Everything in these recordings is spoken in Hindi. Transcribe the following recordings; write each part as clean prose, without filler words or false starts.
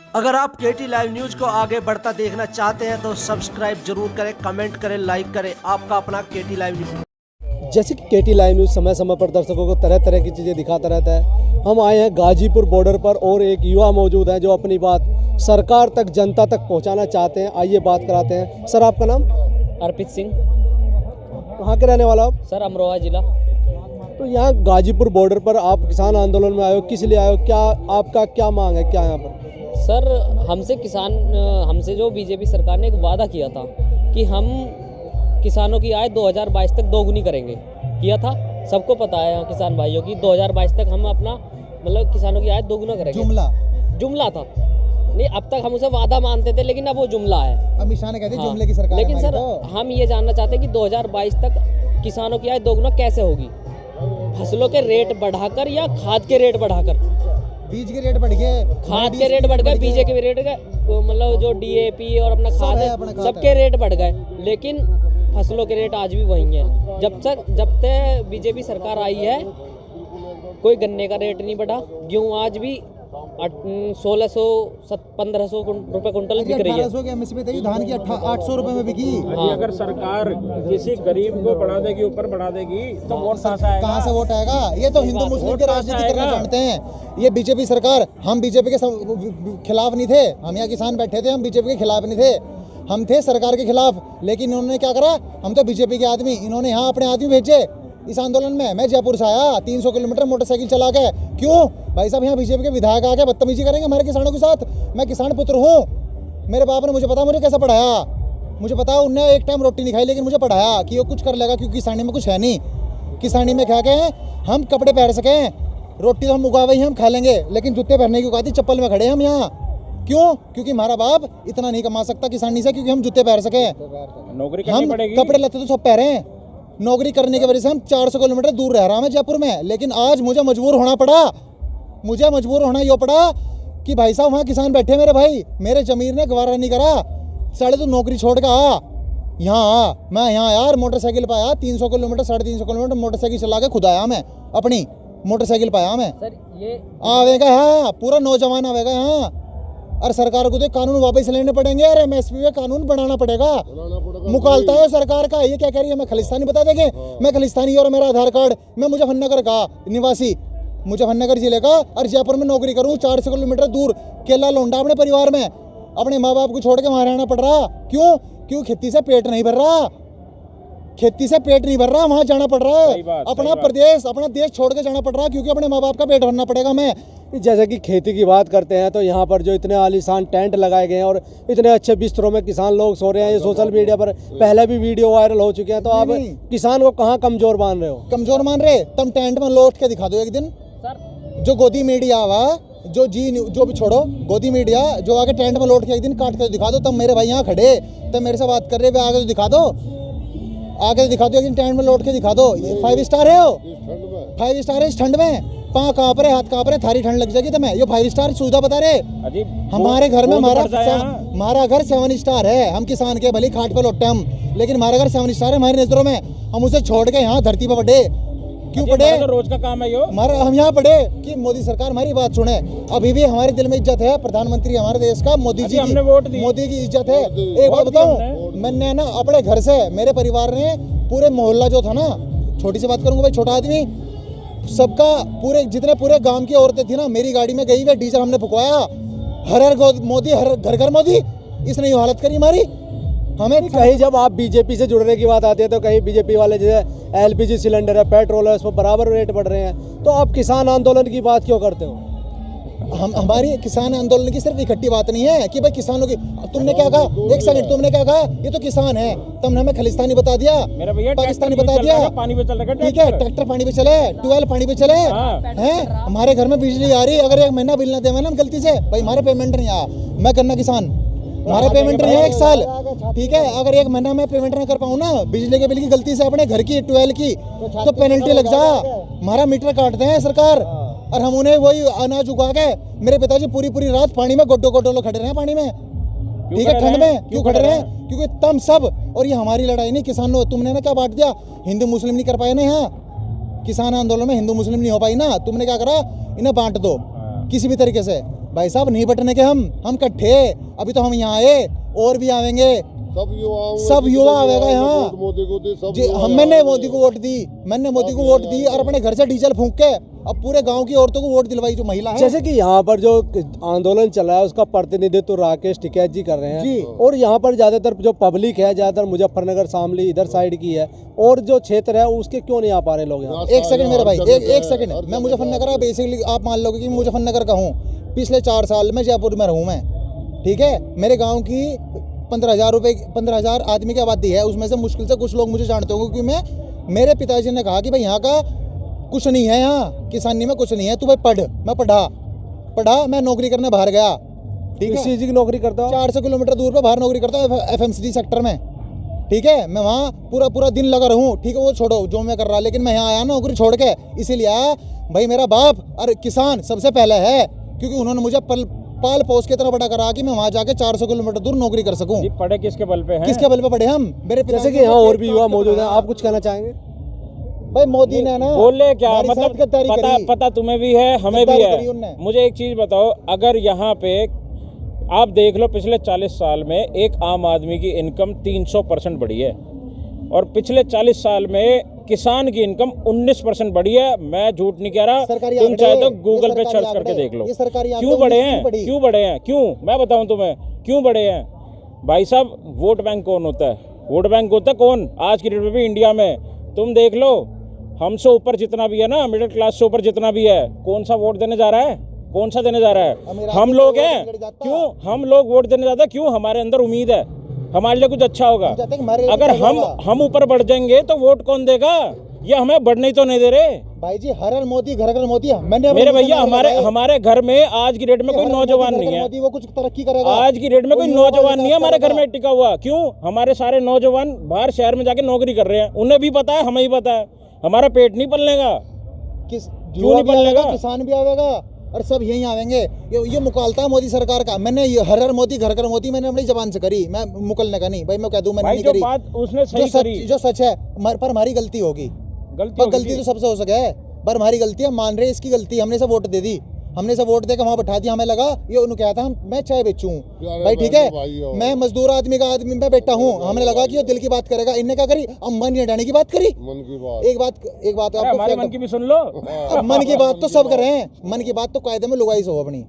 अगर आप केटी लाइव न्यूज को आगे बढ़ता देखना चाहते हैं तो सब्सक्राइब जरूर करें, कमेंट करें, लाइक करें। आपका अपना केटी लाइव न्यूज। जैसे कि केटी लाइव न्यूज समय समय पर दर्शकों को तरह तरह की चीज़ें दिखाता रहता है। हम आए हैं गाजीपुर बॉर्डर पर और एक युवा मौजूद है जो अपनी बात सरकार तक, जनता तक पहुंचाना चाहते हैं। आइए बात कराते हैं। सर, आपका नाम? अर्पित सिंह। कहाँ के रहने वाला आप? सर, अमरोहा जिला। तो यहाँ गाजीपुर बॉर्डर पर आप किसान आंदोलन में आए हो, किस लिए आए हो? क्या आपका क्या मांग है, क्या यहाँ पर? सर, हमसे जो बीजेपी सरकार ने एक वादा किया था कि हम किसानों की आय 2022 तक दोगुनी करेंगे, किया था। सबको पता है किसान भाइयों की 2022 तक हम अपना मतलब किसानों की आय दोगुना करेंगे। जुमला था नहीं, अब तक हम उसे वादा मानते थे, लेकिन अब वो जुमला है। अमित शाह ने कहते जुमले की सरकार। लेकिन सर, हम ये जानना चाहते हैं कि 2022 तक किसानों की आय दोगुना कैसे होगी? फसलों के रेट बढ़ाकर या खाद के रेट बढ़ाकर? बीज के रेट बढ़ गए, खाद के रेट बढ़ गए, बीज के रेट गए, मतलब जो DAP और अपना खाद है सबके रेट बढ़ गए, लेकिन फसलों के रेट आज भी वही हैं। जब तक बीजेपी सरकार आई है कोई गन्ने का रेट नहीं बढ़ा। गेहूँ आज भी 1600-1500 रुपए कुंटल बिक रही है। 1800 के MSP थी, धान की 800 रुपए में बिकी। हाँ। अगर सरकार किसी गरीब को बढ़ा देगी, ऊपर बढ़ा देगी, तो वोट कहाँ से वोट आएगा? ये तो हिंदू मुस्लिम की राजनीति करना जानते हैं। ये बीजेपी सरकार, हम बीजेपी के खिलाफ नहीं थे। हम यहाँ किसान बैठे थे, हम बीजेपी के खिलाफ नहीं थे, हम थे सरकार के खिलाफ। लेकिन इन्होंने क्या करा? हम तो बीजेपी के आदमी, इन्होंने यहाँ अपने आदमी भेजे इस आंदोलन में। मैं जयपुर से आया 300 किलोमीटर मोटरसाइकिल चला के। क्यों भाई साहब? यहाँ बीजेपी के विधायक आके बदतमीजी करेंगे हमारे किसानों के साथ। मैं किसान पुत्र हूँ, मेरे बाप ने मुझे पता मुझे कैसे पढ़ाया। मुझे पता उनने एक टाइम रोटी नहीं खाई, लेकिन मुझे पढ़ाया कि वो कुछ कर लेगा, क्योंकि किसानी में कुछ है नहीं। किसानी में क्या कहें, हम कपड़े पहन सकें, रोटी तो हम उगावे ही हम खा लेंगे, लेकिन जूते पहनने की औकात चप्पल में खड़े हम यहाँ। क्यों? क्योंकि हमारा बाप इतना नहीं कमा सकता किसानी से, क्योंकि हम जूते पहन सकें। नौकरी हम कपड़े लत्ते तो सब पहने। नौकरी करने की वजह से हम 400 किलोमीटर दूर रह रहा हूँ जयपुर में, लेकिन आज मुझे मजबूर होना पड़ा। मुझे मजबूर होना ये पड़ा कि भाई साहब वहाँ किसान बैठे मेरे भाई, मेरे जमीर ने गवारा नहीं करा। साढ़े तो नौकरी छोड़ के आ यहाँ, मैं यहाँ यार मोटरसाइकिल पे आया 300 किलोमीटर 350 किलोमीटर मोटरसाइकिल चला के खुद आया मैं, अपनी मोटरसाइकिल पे आया मैं। सर, ये आवेगा हाँ, पूरा नौजवान आवेगा यहाँ। और सरकार को तो कानून वापस लेने पड़ेंगे और MSP में कानून बनाना पड़ेगा। मुकालता है सरकार का। ये क्या कह रही है? मैं खालिस्तानी बता देंगे? मैं खालिस्तानी और मेरा आधार कार्ड, मैं मुजफ्फरनगर का निवासी, मुजफ्फरनगर जिले का, और जयपुर में नौकरी करूँ 400 किलोमीटर दूर, केला लौंडा अपने परिवार में, अपने माँ बाप को छोड़ के वहाँ रहना पड़ रहा। क्यों? खेती से पेट नहीं भर रहा, खेती से पेट नहीं भर रहा, वहाँ जाना पड़ रहा है। अपना प्रदेश, अपना देश छोड़ के जाना पड़ रहा है, क्योंकि अपने माँ बाप का पेट भरना पड़ेगा। मैं जैसे कि खेती की बात करते हैं तो यहाँ पर जो इतने आलीशान टेंट लगाए गए हैं और इतने अच्छे बिस्तरों में किसान लोग सो रहे हैं, ये सोशल मीडिया पर पहले भी वीडियो वायरल हो चुके हैं। तो आप किसान को कहाँ कमजोर मान रहे हो? कमजोर मान रहे? तुम टेंट में लौट के दिखा दो एक दिन। जो गोदी मीडिया हुआ, जो भी छोड़ो, गोदी मीडिया जो आगे टेंट में लौट के एक दिन काट के दिखा दो। तब मेरे भाई यहाँ खड़े, तब मेरे से बात कर रहे, आगे तो दिखा दो, आगे तो दिखा दो, एक दिन टेंट में लौट के दिखा दो। 5 स्टार है, 5 स्टार है इस ठंड में। पाँव काँप रहे, हाथ काँप रहे, थारी ठंड लग जाएगी। तो मैं ये 5 स्टार सुविधा बता रहे। हमारे घर में हमारा घर 7 स्टार है। हम किसान के भले खाट पे लौटे हम, लेकिन हमारा घर 7 स्टार है हमारी नजरों में। हम उसे छोड़ के यहाँ धरती पर पड़े। क्यों पड़े? तो रोज का काम है यो। हमारा हम यहाँ पड़े कि मोदी सरकार हमारी बात सुने। अभी भी हमारे दिल में इज्जत है, प्रधानमंत्री हमारे देश का मोदी जी की, मोदी की इज्जत है। एक बात बताऊँ, मैंने ना अपने घर से, मेरे परिवार ने पूरे मोहल्ला जो था ना, छोटी सी बात करूँगा भाई, छोटा आदमी, सबका जितने पूरे गांव की औरतें थी ना, मेरी गाड़ी में गई हुई, डीजल हमने फुकवाया। हर मोदी, हर घर मोदी। इसने ये हालत करी हमारी। हमें कहीं जब आप बीजेपी से जुड़ने की बात आती है तो कहीं बीजेपी वाले जैसे LPG सिलेंडर है, पेट्रोल है, उसमें बराबर रेट बढ़ रहे हैं। तो आप किसान आंदोलन की बात क्यों करते हो? हमारी किसान आंदोलन की सिर्फ इकट्ठी बात नहीं है कि भाई किसानों की। तुमने क्या कहा? एक सेकंड, तुमने क्या कहा? ये तो किसान है, तुमने हमें खालिस्तानी बता दिया, पाकिस्तानी बता दिया। पानी पे चल रहा है, ठीक है, ट्रैक्टर पानी पे चले, ट्यूबवेल पानी पे चले हैं। हमारे घर में बिजली आ रही, अगर 1 महीना बिल ना देवे ना गलती से, भाई हमारे पेमेंट नहीं आया, मैं करना किसान, हमारा पेमेंट नहीं है 1 साल, ठीक है। अगर 1 महीना में पेमेंट ना कर पाऊँ ना बिजली के बिल की गलती से, अपने घर की ट्यूबवेल की, तो पेनल्टी लग जा। हमारा मीटर काटते हैं सरकार, और हम उन्हें वही अनाज उगा के, मेरे पिताजी पूरी रात पानी में गोड्डो खड़े रहे हैं पानी में, ठीक है, ठंड में। क्यों खड़े रहे हैं? क्योंकि तुम सब, और ये हमारी लड़ाई नहीं किसानों। तुमने ना क्या बांट दिया? हिंदू मुस्लिम नहीं कर पाए ना यहाँ किसान आंदोलन में, हिंदू मुस्लिम नहीं हो पाई ना। तुमने क्या करा? इन्हें बांट दो किसी भी तरीके से। भाई साहब नहीं बटने के हम इकट्ठे, अभी तो हम यहाँ आए और भी आवेंगे, सब युवा आवेगा यहाँ जी। मैंने मोदी को वोट दी और अपने घर से डीजल फूंक के अब पूरे गांव की औरतों को वोट दिलवाई जो महिला है। जैसे कि यहाँ पर जो आंदोलन चला है उसका प्रतिनिधित्व राकेश टिकैत जी कर रहे हैं जी। और यहाँ पर ज्यादातर जो पब्लिक है ज्यादातर मुजफ्फरनगर शामली इधर साइड की है, और जो क्षेत्र है उसके क्यों नहीं आ पा रहे लोग यहाँ? एक सेकंड मेरे भाई, एक सेकंड, मैं मुजफ्फरनगर का बेसिकली आप मान लोगे कि मुजफ्फरनगर का हूँ। पिछले 4 साल में जयपुर में रहूँ मैं, ठीक है। मेरे गाँव की 15,000 आदमी की आबादी है, उसमें से मुश्किल से कुछ लोग मुझे जानते होंगे, क्योंकि मेरे पिताजी ने कहा कि भाई यहाँ का कुछ नहीं है, यहाँ किसानी में कुछ नहीं है, तू भाई पढ़। मैं पढ़ा, मैं नौकरी करने बाहर गया, ठीक है। किस चीज़ की नौकरी करता हूँ? 400 किलोमीटर दूर पे बाहर नौकरी करता हूँ FMCG सेक्टर में, ठीक है। मैं वहाँ पूरा दिन लगा रहूँ, ठीक है, वो छोड़ो जो मैं कर रहा, लेकिन मैं यहाँ आया नौकरी छोड़ के, इसीलिए आया भाई मेरा बाप और किसान सबसे पहले है, क्योंकि उन्होंने मुझे पाल पोस के तरह बड़ा करा कि मैं वहाँ जाके 400 किलोमीटर दूर नौकरी कर सकूँ। पढ़े किसके बल पे हैं? किसके बल पे पढ़े हम? मेरे जैसे कि यहाँ और भी युवा मौजूद हैं, आप कुछ कहना चाहेंगे? भाई मोदी ने ना बोले क्या हमारे साथ मतलब गद्दारी पता तुम्हें भी है, हमें भी गद्दारी करी उनने। है। मुझे एक चीज बताओ, अगर यहाँ पे आप देख लो पिछले 40 साल में एक आम आदमी की इनकम 300% बढ़ी है, और पिछले 40 साल में किसान की इनकम 19% बढ़ी है। मैं झूठ नहीं कह रहा, तुम चाहे तो गूगल पे सर्च करके देख लो। क्यों बढ़े हैं? क्यों मैं बताऊं तुम्हें क्यों बढ़े हैं? भाई साहब, वोट बैंक कौन होता है? वोट बैंक होता है कौन आज की डेट में भी इंडिया में? तुम देख लो, हमसे ऊपर जितना भी है ना, मिडिल क्लास से ऊपर जितना भी है, कौन सा वोट देने जा रहा है? कौन सा देने जा रहा है? हम लोग हैं। क्यों हम लोग वोट देने जाते हैं? क्यों? हमारे अंदर उम्मीद है हमारे लिए कुछ अच्छा होगा। अगर हम ऊपर बढ़ जाएंगे तो वोट कौन देगा? ये हमें बढ़ने ही तो नहीं दे रहे भाई जी। हर मोदी घर घर मोदी, मैंने मेरे भैया हमारे घर में आज की डेट में कोई नौजवान नहीं है। मोदी वो कुछ तरक्की करेगा? आज की डेट में कोई नौजवान नहीं है हमारे घर में टिका हुआ। क्यों? हमारे सारे नौजवान बाहर शहर में जाके नौकरी कर रहे हैं। उन्हें भी पता है, हमें भी पता है, हमारा पेट नहीं पलनेगा। क्यों नहीं पलनेगा? किसान भी आवेगा और सब यहीं आवेंगे। ये मुकालता है मोदी सरकार का। मैंने हर मोदी घर घर मोदी मैंने अपनी जबान से करी, मैं मुकलने का नहीं भाई। मैं कह दूं मैंने नहीं करी, बात उसने सही करी, जो सच है। पर हमारी गलती होगी, गलती तो सबसे हो सके, पर हमारी गलती हम मान रहे, इसकी गलती। हमने सब वोट दे दी, हमने सब वोट देकर वहाँ बैठा दिया। हमें लगा ये उन्होंने कहा था मैं चाय बेचूं भाई, ठीक है। मैं मजदूर आदमी मैं बैठा हूँ, हमें लगा कि ये दिल की बात करेगा। इनने क्या करी? अब मन नहीं हटाने की बात करी। एक बात हमारे मन की भी सुन लो। मन की बात तो सब करे हैं, मन की बात तो कायदे में लुगाई से हो अपनी,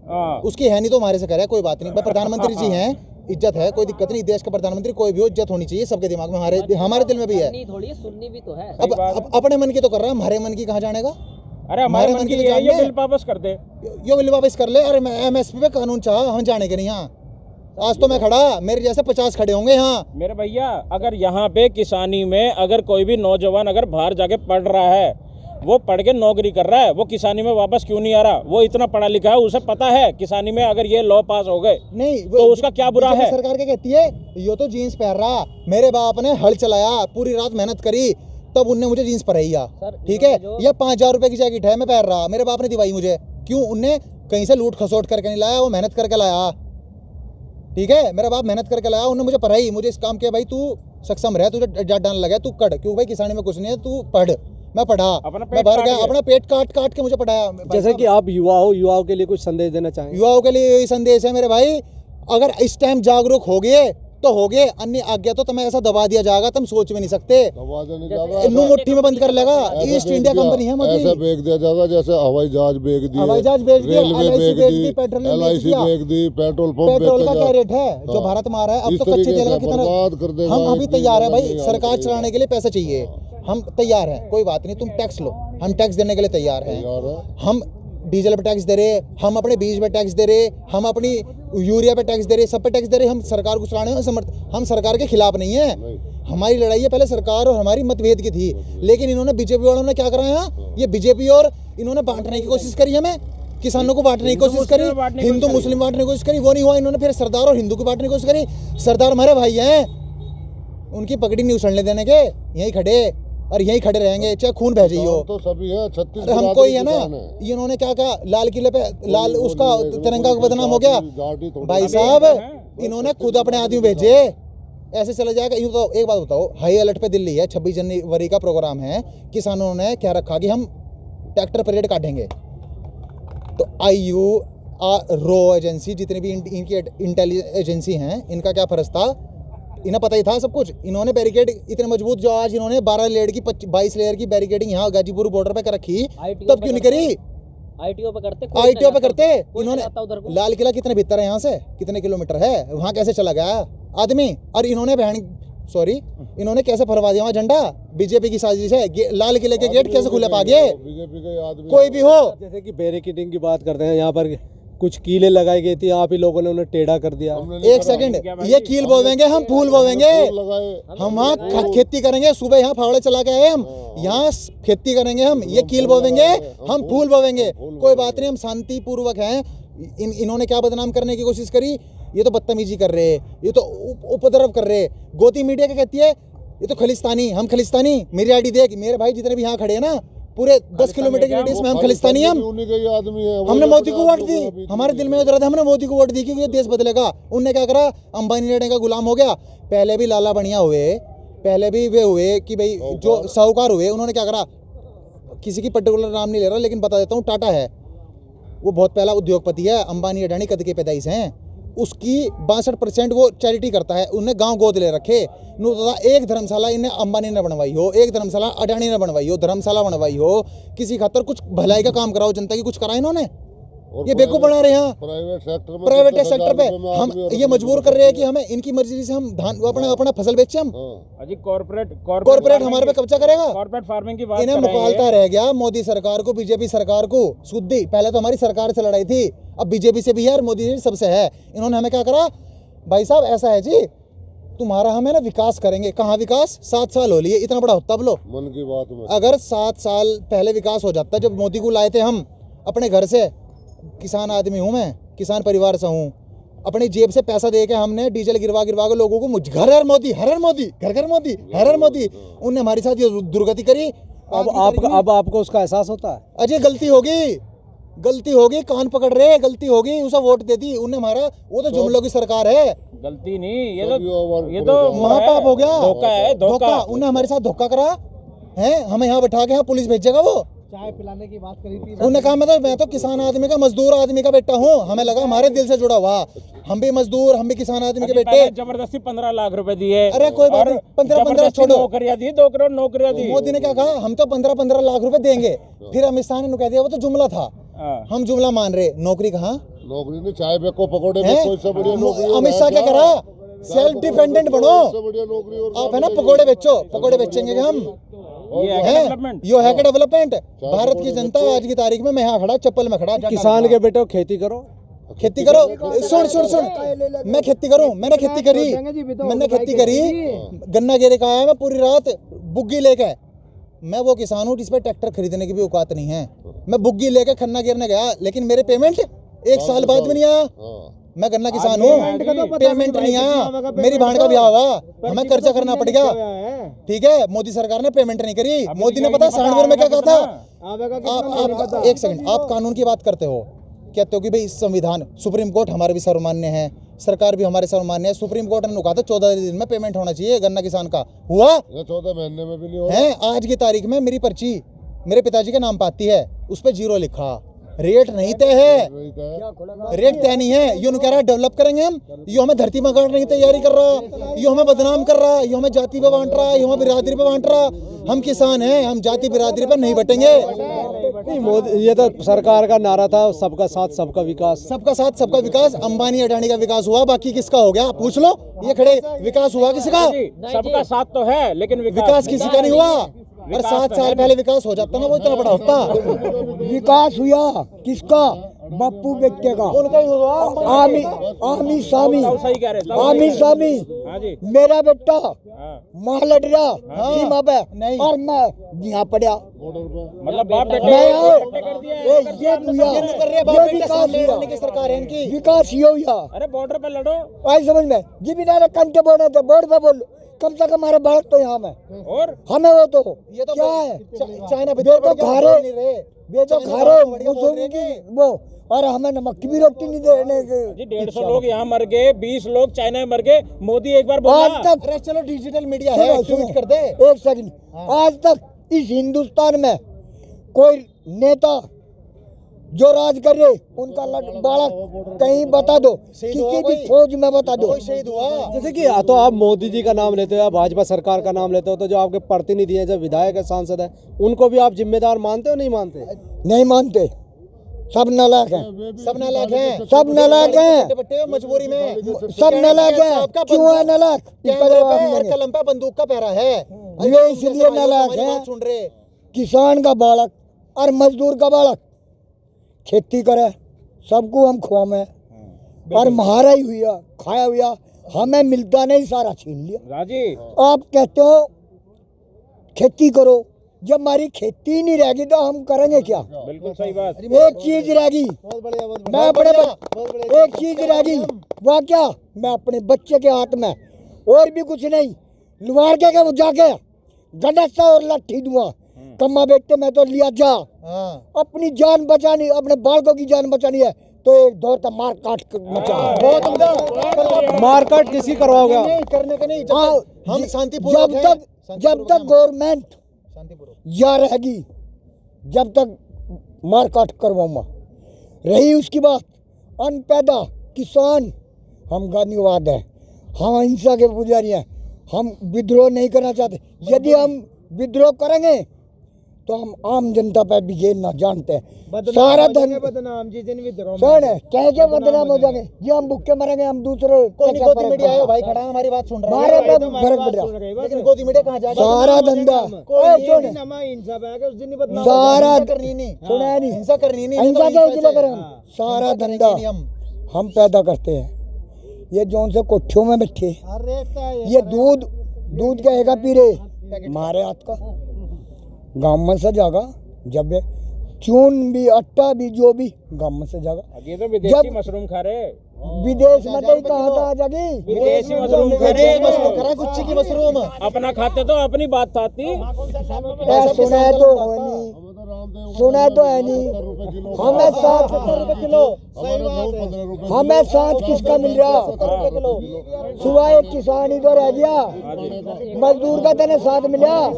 उसकी है नहीं तो हमारे से करे, कोई बात नहीं। प्रधानमंत्री जी हैं, इज्जत है, कोई दिक्कत नहीं। देश का प्रधानमंत्री कोई भी हो, इज्जत होनी चाहिए सबके दिमाग में, हमारे दिल में भी है। थोड़ी सुननी भी तो है। अब अपने मन की तो कर रहा है, हमारे मन की कहाँ जानेगा? अरे हमारे मन की तो ये बिल वापस कर दे, ये बिल वापस कर ले। अरे MSP पे कानून चाह, हम जाने के नहीं। यहाँ आज तो मैं खड़ा, मेरे जैसे 50 खड़े होंगे यहाँ। मेरे भैया, अगर यहाँ पे किसानी में अगर कोई भी नौजवान अगर बाहर जाके पढ़ रहा है, वो पढ़ के नौकरी कर रहा है, वो किसानी में वापस क्यों नहीं आ रहा? वो इतना पढ़ा लिखा है, उसे पता है किसानी में अगर ये लॉ पास हो गए नहीं तो उसका क्या बुरा है? सरकार क्या कहती है? ये तो जीन्स पहन रहा, मेरे बाप ने हल चलाया, पूरी रात मेहनत करी, तब उनने मुझे जीन्स पहनाई, ठीक है। ये 5,000 रुपए की जैकेट है, मैं पहन रहा, मेरे बाप ने दिवाई मुझे। क्यों? उनने कहीं से लूट खसोट करके नहीं लाया, वो मेहनत करके लाया, ठीक है। मेरा बाप मेहनत करके लाया, उन्होंने मुझे पढ़ाई, मुझे इस काम के भाई तू सक्षम रहे, तुझे जाट डालने लगा, तू कड़। क्यों भाई? किसानी में कुछ नहीं है, तू पढ़। मैं पढ़ा, मैं भर गया, अपना पेट काट के मुझे पढ़ाया। जैसे कि आप युवा हो, युवाओं के लिए कुछ संदेश देना चाहेंगे? युवाओं के लिए यही संदेश है मेरे भाई, अगर इस टाइम जागरूक हो गए तो हो गए, अन्य आज्ञा तो तुम्हें ऐसा दबा दिया जाएगा तुम सोच भी नहीं सकते। इन्नू मुट्ठी में बंद कर लेगा। ईस्ट इंडिया कंपनी है मोदी, ऐसा बेच दिया जाएगा जैसे हवाई जहाज बेच दिए, हवाई जहाज बेच दिया, रेलवे बेच दी, पेट्रोल बेच दी, पेट्रोल पंप पेट्रोल का क्या रेट है जो भारत में आ रहा है? अब तो कच्चे तेल का कितना हम अभी तैयार है भाई, सरकार चलाने के लिए पैसे चाहिए, हम तैयार हैं, कोई बात नहीं, तुम टैक्स लो, हम टैक्स देने के लिए तैयार हैं। हम डीजल पे टैक्स दे रहे, हम अपने बीज पे टैक्स दे रहे, हम अपनी यूरिया पे टैक्स दे रहे, सब पे टैक्स दे रहे। हम सरकार को चलाने में समर्थ, हम सरकार के खिलाफ नहीं है। हमारी लड़ाई है पहले सरकार और हमारी मतभेद की थी, लेकिन इन्होंने बीजेपी वालों ने क्या करा है? ये बीजेपी और इन्होंने बांटने की कोशिश करी, हमें किसानों को बांटने की कोशिश करी, हिंदू मुस्लिम बांटने की कोशिश करी, वो नहीं हुआ। इन्होंने फिर सरदार और हिंदू को बांटने की कोशिश करी। सरदार हमारे भाई हैं, उनकी पगड़ी नहीं उछलने देने के, यहीं खड़े और यहीं खड़े रहेंगे, चाहे खून बह जाइए हो। तो सभी है, 36 हमको ही है ना। इन्होंने क्या कहा? लाल किले पे लाल उसका तिरंगा बदनाम हो गया। भाई साहब, इन्होंने खुद अपने आदमी भेजे, ऐसे चला जाएगा। यूँ तो एक बात बताओ, हाई अलर्ट पे दिल्ली है, 26 जनवरी का प्रोग्राम है। किसानों ने क्या रखा कि हम ट्रैक्टर परेड काटेंगे, तो रॉ एजेंसी, जितनी भी इनकी इंटेलिजेंस एजेंसी हैं, इनका क्या फर्ज था? इन्हें पता ही था सब कुछ। इन्होंने बैरिकेड इतने मजबूत, जो आज इन्होंने 12 लेयर की 22 लेयर की बैरिकेडिंग यहाँ गाजीपुर बॉर्डर पे कर रखी, तब क्यों नहीं करी? ITO पे करते, ITO पे करते। इन्होंने उधर को। लाल किला कितने भीतर है यहाँ से, कितने किलोमीटर है, वहाँ कैसे चला गया आदमी? और इन्होंने इन्होंने कैसे फरवा दिया वहाँ झंडा? बीजेपी की साजिश है। लाल किले के गेट कैसे खुले पा गए? बीजेपी के आदमी कोई भी हो। जैसे कि बैरिकेडिंग की बात करते हैं, यहाँ पर कुछ कीलें लगाई गई थी, आप ही लोगों ने उन्हें टेढ़ा कर दिया। एक सेकंड, ये कील बोवेंगे, हम फूल बोवेंगे, हम वहाँ खेती करेंगे। सुबह यहाँ फावड़े चला के आए हम, यहाँ खेती करेंगे हम, ये कील बोवेंगे, हम फूल बोवेंगे। कोई बात नहीं, हम शांति पूर्वक हैं। इन्होंने क्या बदनाम करने की कोशिश करी? ये तो बदतमीजी कर रहे, ये तो उपद्रव कर रहे। गोती मीडिया क्या कहती है? ये तो खलिस्तानी, हम खलिस्तानी। मेरी आईडी देख, मेरे भाई जितने भी यहाँ खड़े हैं ना, पूरे 10 किलोमीटर के रेडियस में हम खलिस्तानी हैं। उन्हीं के ही आदमी है। हमने मोदी को वोट दी, हमारे दिल में उतरा था, हमने मोदी को वोट दी क्योंकि ये देश बदलेगा। उनने क्या करा? अंबानी लेने का गुलाम हो गया। पहले भी लाला बढ़िया हुए, पहले भी वे हुए कि भाई जो साहूकार हुए, उन्होंने क्या करा? किसी की पर्टिकुलर नाम नहीं ले रहा, लेकिन बता देता हूँ, टाटा है, वो बहुत पहला उद्योगपति है। अंबानी अडानी कद के पैदाइश हैं। उसकी 62% वो चैरिटी करता है। उन्हें गांव गोद ले रखे। एक धर्मशाला इन्हें अंबानी ने बनवाई हो, एक धर्मशाला अडानी ने बनवाई हो, धर्मशाला बनवाई हो, किसी खातर कुछ भलाई का काम कराओ, जनता की कुछ करा इन्होंने? ये बेवकूफ बना रहे हैं प्राइवेट सेक्टर पे। हम ये मजबूर कर रहे हैं कि हमें इनकी मर्जी से हम धान अपना फसल बेचे। हम अजी कॉर्पोरेट हमारे पे कब्जा करेगा। कॉर्पोरेट फार्मिंग की बात इन्हें मुखालता रह गया मोदी सरकार को, बीजेपी सरकार को। शुद्धि पहले तो हमारी सरकार से लड़ाई थी, अब बीजेपी से भी है और मोदी जी सबसे है। इन्होंने हमें क्या करा? भाई साहब ऐसा है जी, तुम्हारा हमें ना विकास करेंगे। कहाँ विकास? 7 साल हो लिए, इतना बड़ा होता बोलो। मन की बात में अगर 7 साल पहले विकास हो जाता, जब मोदी को लाए थे हम अपने घर से, किसान आदमी हूँ मैं, किसान परिवार से हूँ, अपनी जेब से पैसा दे के हमने डीजल गिरवा के लोगों को घर हर मोदी, हर हर मोदी, घर घर मोदी, हर हर मोदी। उनने हमारे साथ ये दुर्गति करी। अब आपको उसका एहसास होता है? अजय गलती होगी, कान पकड़ रहे, गलती होगी, उसे वोट दे दी उनने हमारा। वो तो जुमलों की सरकार है। गलती नहीं, ये तो महापाप हो गया, धोखा है, धोखा। उन्हें हमारे साथ धोखा करा है। हमें यहाँ बैठा के यहाँ पुलिस भेजेगा वो। चाय पिलाने की बात करी थी। उन्होंने कहा मैं तो किसान आदमी का, मजदूर आदमी का बेटा हूँ। हमें लगा हमारे दिल से जुड़ा हुआ, हम भी मजदूर, हम भी किसान आदमी के बेटे। जबरदस्ती 15 लाख रुपए दिए। अरे कोई बात नहीं, 15 छोड़ो, नौकरियां दी, 2 करोड़ नौकरियां दी। मोदी ने क्या कहा? हम तो 15 लाख रुपए देंगे। फिर अमित शाह ने कह दिया वो तो जुमला था, हम जुमला मान रहे। नौकरी कहाँ? नौकरी नहीं, चाय पे को पकौड़े में कोई से बढ़िया नौकरी। अमित शाह क्या करा? सेल्फ डिपेंडेंट बनो। बढ़िया नौकरी और आप है ना पकौड़े बेचो, पकौड़े बेचेंगे हम। ये है डेवलपमेंट। यो है डेवलपमेंट। भारत की जनता आज की तारीख में, मैं यहाँ खड़ा, चप्पल में खड़ा, किसान के बेटे खेती करो। सुन, मैं खेती करूं, मैंने खेती करी, गन्ना गिरे का आया मैं पूरी रात बुग्गी लेके। मैं वो किसान हूं जिस पे ट्रैक्टर खरीदने की भी औकात नहीं है। मैं बुग्गी लेके खन्ना गिरने गया, लेकिन मेरे पेमेंट 1 साल बाद भी नहीं आया। मैं गन्ना किसान हूँ, पेमेंट नहीं आया। मेरी भाण का ब्याह हुआ, हमें कर्जा करना पड़ गया। ठीक है, मोदी सरकार ने पेमेंट नहीं करी। मोदी ने पता सानपुर में क्या कहा था? आप एक सेकंड, आप कानून की बात करते हो, कहते हो कि भाई संविधान, सुप्रीम कोर्ट हमारे भी सर्वमान्य है, सरकार भी हमारे सर्वमान्य है। सुप्रीम कोर्ट ने कहा था 14 दिन में पेमेंट होना चाहिए गन्ना किसान का। हुआ? 14 महीने में भी नहीं हुआ है। आज की तारीख में मेरी पर्ची मेरे पिताजी के नाम पर आती है, उस पर 0 लिखा। रेट नहीं तय है, रेट तय नहीं है। यूं कह रहा है डेवलप करेंगे हम, यूं हमें धरती में गाड़ने की तैयारी कर रहा, यूं हमें बदनाम कर रहा, यूं हमें जाति पे बांट रहा, यूं हमें बिरादरी पे बांट रहा। हम किसान हैं, हम जाति बिरादरी पे नहीं बटेंगे। नहीं, मोदी, ये तो सरकार का नारा था, सबका साथ सबका विकास। सबका साथ सबका विकास। अंबानी अडानी का विकास हुआ, बाकी किसका हो गया? पूछ लो, ये खड़े, विकास हुआ किसका? सबका साथ तो है, लेकिन विकास किसी का नहीं हुआ। और 7 साल पहले विकास हो जाता ना, वो इतना बड़ा होता। विकास हुआ किसका? बप्पू बेटे का। उनका ही हुआ। आमी सामी, सही कह रहे आमी सामी, हाँ जी। मेरा बेटा वहाँ लड़ रहा सीमा पे, नहीं। और मैं यहाँ पड़ा। मतलब बाप बेटे मैं यहाँ कर दिया है। ये हुआ, ये विकास हुआ, की सरकार है इनकी। विकास ये हुआ। अरे बॉर्डर पे लड़ो। आई समझ में जी बिना कंटे बोले थे, बोर्ड पे बोल, कम से कम हमारे बालक तो यहाँ में, और हमें वो तो ये तो क्या है? चाइना बेटो खा रहे, बेटो खा रहे मुसलमान की वो, और हमें नमक की भी रोटी नहीं देने जी। 150 लोग यहाँ मर गए, 20 लोग चाइना में मर गए। मोदी एक बार बोला। आज तक। अरे चलो डिजिटल मीडिया है, ट्वीट कर दे। एक सेकंड, आज तक इस हिंदुस्तान में कोई नेता जो राज कर रहे उनका बालक कहीं बता दो, किसी भी फौज में बता दो। शहीद हुआ। जैसे कि तो आप मोदी जी का नाम लेते हो या भाजपा सरकार का नाम लेते हो, तो जो आपके प्रतिनिधि हैं, जो विधायक है, सांसद है, उनको भी आप जिम्मेदार मानते हो नहीं मानते? नहीं मानते, सब नालायक हैं, सब नालायक हैं, सब नालायक हैं, बट्टे मजबूरी में सब नालायक हैं। क्यों है नालायक? इसका जवाब और देंगे। कलम पे बंदूक का पहरा है, ये इसलिए नालायक है, सुन रहे। किसान का बालक और मजदूर का बालक खेती करे, सबको हम खुआवे और महारा ही हुआ, खाया हुआ, हमें मिलता नहीं, सारा छीन लिया। राजी आप कहते हो खेती करो, जब हमारी खेती नहीं रहेगी तो हम करेंगे क्या? बिल्कुल सही बात। एक चीज रहेगी, मैं अपने एक चीज रहेगी, वह क्या? मैं अपने बच्चे के हाथ में और भी कुछ नहीं, लुहार के वो जाके गंडसा और लाठी दूंगा, कम्मा बेटे में तो लिया जा। अपनी जान बचानी, अपने बालकों की जान बचानी है तो एक दौर तक मार काट मचा। बहुत मारकाट किसी करवाओगे? नहीं करने के नहीं, हम जब तक गवर्नमेंट या रहेगी, जब तक मार काट करवाऊंगा। रही उसकी बात अन्न पैदा किसान, हम गांधीवाद है, हम अहिंसा के पुजारी हैं, हम विद्रोह नहीं करना चाहते। यदि हम विद्रोह करेंगे तो हम आम जनता पे भी ये ना जानते हैं, सारा धन बदनाम जी जिन विद्रोह सुन कह के बदनाम हो जाएंगे जी, हम भूखे मरेंगे, हम दूसरे गोदी मीडिया आयो भाई खड़ा है, हमारी बात सुन रहा है, मारे पे फर्क पड़ रहा, लेकिन गोदी मीडिया कहाँ जाएगा? सारा धंधा सारा करनी नहीं, सुना नहीं, हिंसा करनी नहीं, अहिंसा क्या इसलिए करें हम? सारा धंधा हम पैदा करते हैं। ये जौन से कोठियों में बैठे, ये दूध कहेगा पी रहे, मारे हाथ का गाँव में से जागा, जब चून भी आटा भी जो भी गाँव में से जागा। ये तो विदेशी मशरूम खा रहे, विदेश में तो कहाँ था जागी, विदेशी मशरूम खा रहे, गुच्ची की मशरूम अपना खाते तो अपनी बात आती। सुना है तो है नहीं, सुना है तो है नहीं, हमें 7 रुपए किलो, हमें 7 किसका मिल रहा? सुबह एक किसान ही तो रह गया, मजदूर का तेने 7 मिला,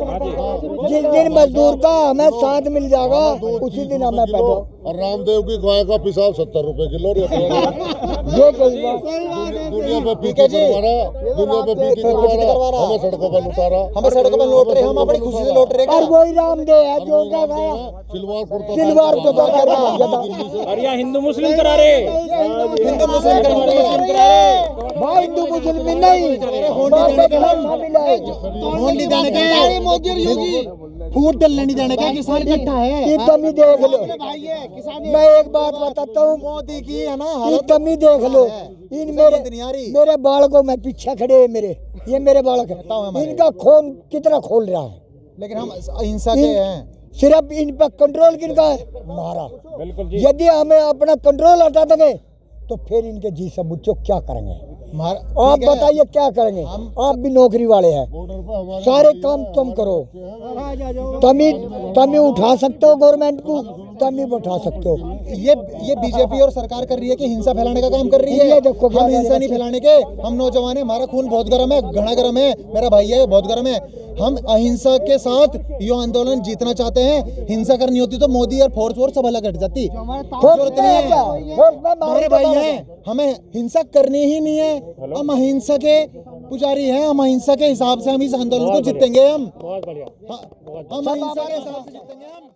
जिस दिन मजदूर का हमें 7 मिल जाएगा उसी दिन हमें पैदा। और रामदेव की गाय का पिसाब 70 रुपए किलो ये कही बात दुनिया पे पीके करवा रहा, हमें सड़कों पर उतारा, हमें सड़कों पर लौट रहे, हम अपनी खुशी से लौट रहे। और वही रामदेव है जो क्या खाया सिलवार को तो कर रहा है। और यहाँ हिंदू मुस्लिम करा रहे, हिंदू मुस्लिम करा रहे, भाई हिंदू मुस्लिम नहीं, होली देने के मोदी और योगी फूट डलने नहीं देने का, किसान इकट्ठा है। ये कमी देख लो, मैं एक बात बताता हूँ, मोदी की है ना, ये कमी देख लो, इन मेरे बालकों में पीछे खड़े हैं, मेरे ये मेरे बालक है, इनका खून कितना खोल रहा है, लेकिन हम अहिंसा के हैं। सिर्फ इन पर कंट्रोल किनका है? हमारा। बिल्कुल जी। यदि हमें अपना कंट्रोल हटा देंगे तो फिर इनके जी सब बच्चों क्या करेंगे? आप बताइए क्या करेंगे? आप भी नौकरी वाले हैं, सारे काम तुम करो, तुम ही उठा सकते हो गवर्नमेंट को, तुम ही उठा सकते हो। ये बीजेपी और सरकार कर रही है कि हिंसा फैलाने का काम कर रही है। ये देखो हम हिंसा नहीं फैलाने के, हम नौजवान है, हमारा खून बहुत गर्म है, घना गर्म है, मेरा भाई है बहुत गर्म है। हम अहिंसा के साथ ये आंदोलन जीतना चाहते हैं। हिंसा करनी होती तो मोदी और फोर्स सब अलग हट जाती। हमारे भाई हैं, हमें हिंसा करनी ही नहीं है। हम अहिंसा के पुजारी हैं, हम अहिंसा के हिसाब से हम इस आंदोलन को जीतेंगे। हम अहिंसा के हिसाब से जीतेंगे हम।